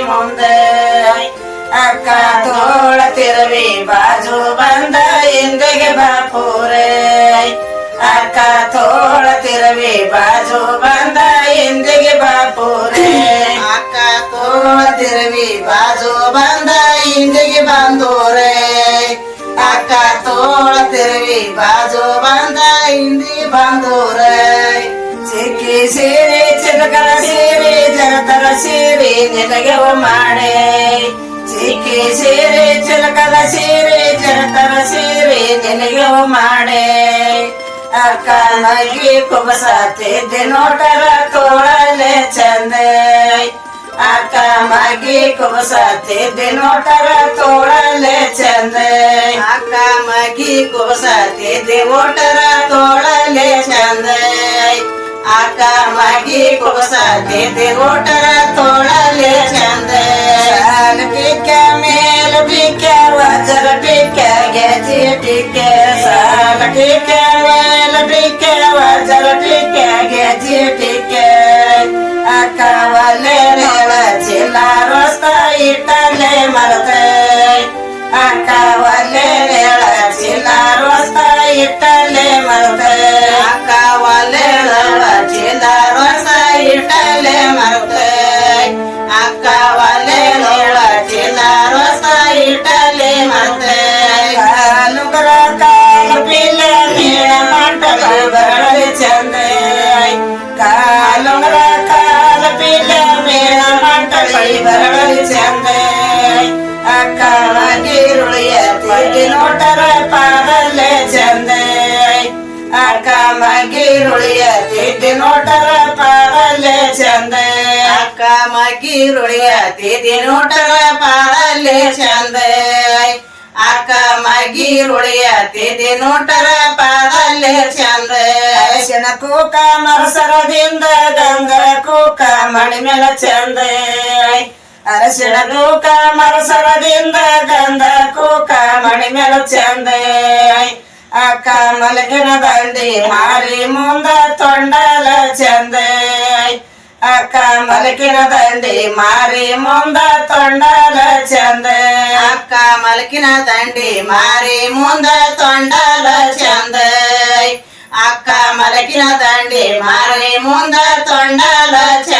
ಮುಂದೆ ಅಕ್ಕ ತೋಳ ತಿರುವಿ ಬಾಜು ಬಂದ ಹಿಂದೆಗೆ ಬಾಪೂರೆ ಅಕ್ಕ ತೋಳ ತಿರುವಿ ಬಾಜು ಬಂದ ಹಿಂದೆಗೆ ಬಾಪೂರೆ ಅಕ್ಕ ತೋಳ ತಿರುವಿ ಬಾಜು ಬಂದ ಹಿಂದೆಗೆ ಬಂದೂರೆ ಅಕ್ಕ ತೋಳ ತಿರುವಿ ಬಾಜು ಬಂದ ಹಿಂದಿ ಬಂದೂರೆ ಚಿಕ್ಕಿ ಸೀರೆ ಚಿಲಕರ ಸೀರೆ ಜಗತರ ಸೀರೆ ನಿನಗೆ ಮಾಡೆ ಚಿಕ್ಕಿ ಸೀರೆ ಚಿಲಕದ ಸೀರೆ ಜಗತರ ಸೀರೆ ನಿನಗೆ ಮಾಡೆ ಅಕ್ಕ ಮಗಿ ಕುಬಸಾತಿದ್ದೆ ನೋಟರ ತೋಳಲೆ ಚಂದೆ ಅಕ್ಕ ಮಗಿ ಕುಬಸಾತಿದ್ದೆ ನೋಟರ ತೋಳಲೆ ಚಂದೆ ಅಕ್ಕ ಮಗಿ ಕುಬಸಾತಿದ್ದೆ ಓಟರ ತೋಳಲೆ ಚಂದೆ ಅಕ್ಕ ಮಗಿ ಕುಬಸಾತಿದ್ದೆ ಓಟರ ತೋಳಲೆ ಚಂದೆ ಸಾಲ ಪಿಕ್ಕ ಮೇಲ ಪಿಕ್ಕ ವಜ್ರ ಪಿಕ್ಕ ಗೆಜಿ ಪಿಕ್ಕ ಸಾಲ ಪಿಕ್ಕ ಮೇಲ ಪಿಕ್ಕ ವಜ್ರ ಪಿಕ್ಕ ಗೆಜಿ ಪಿಕ್ಕ ಅಕ್ಕ ಒಲೆ ನೆಲ ಚಿಲ್ಲಾರ ರಸ್ತ ಇಟ್ಟಲೆ ಮರತೆ ಅಕ್ಕ ಒಲೆ ನೆಲ ಚಿಲ್ಲಾರ ರಸ್ತ ಇಟ್ಟಲೆ ಮರತೆ ಅಕ್ಕ ಒಲೆ ನೆಲ ಚಿಲ್ಲಾರ ರಸ್ತ ಇಟ್ಟಲೆ ಮರತೆ ಅಕ್ಕ ಒಲೆ ನೆಲ ಚಿಲ್ಲಾರ ರಸ್ತ ಇಟ್ಟಲೆ ಮರತೆ ಕಾಲುಗರ ಕಾಲ ಪಿಲ್ಲ ನೀಳ ಮಂಟಲ ಬರಳೆ ಚಂದೆ ಕಾಲುಗರ ಕಾಲ ಪಿಲ್ಲ ಮೇಳ ಮಂಟಲಿ ಬರಳೆ ಚಂದೆ ಅಕ್ಕ ಮಗಿರುಳಿಯ ತಿರುಗಿ ನೋಟರ ಪಾದಲೆ ಚಂದೆ ಅಕ್ಕ ಮಗಿರುಳಿಯ ತಿದ್ದಿ ನೋಟರ ಪಾದಲೆ ಚಂದೆ ಅಕ್ಕ ಮಗಿರುಳಿಯ ತಿದ್ದಿ ನೋಟರ ಪಾದಲೆ ಚಂದೆ ಅಕ್ಕ ಮಗಿರುಳಿಯ ತಿದ್ದಿ ನೋಟರ ಪಾದಲೆ ಚಂದೆ ಅರಸಿನ ಕೂಕ ಮರಸರದಿಂದ ಗಂಧರ ಕೂಕ ಮಣಿ ಮೇಲ ಚಂದೆ ಅರಸಿನ ಕೂಕ ಮರಸರದಿಂದ ಗಂಧ ಕೂಕ ಮಣಿ ಮೇಲ ಚಂದೆ ಅಕ್ಕ ಮಲಗಿನ ದಂಡಿ ಮಾರಿ ಮುಂದ ತೊಂಡಲ ಚಂದೆ ಅಕ್ಕ ಮಲಕಿನ ದಂಡಿ ಮಾರಿ ಮುಂದ ತೊಂಡಲ ಚಂದೆ ಅಕ್ಕ ಮಲಕಿನ ದಂಡಿ ಮಾರಿ ಮುಂದ ತೊಂಡಲ ಚಂದೆ ಅಕ್ಕ ಮಲಕಿನ ದಂಡಿ ಮಾರಿ ಮುಂದ ತೊಂಡಲ ಚಂದೆ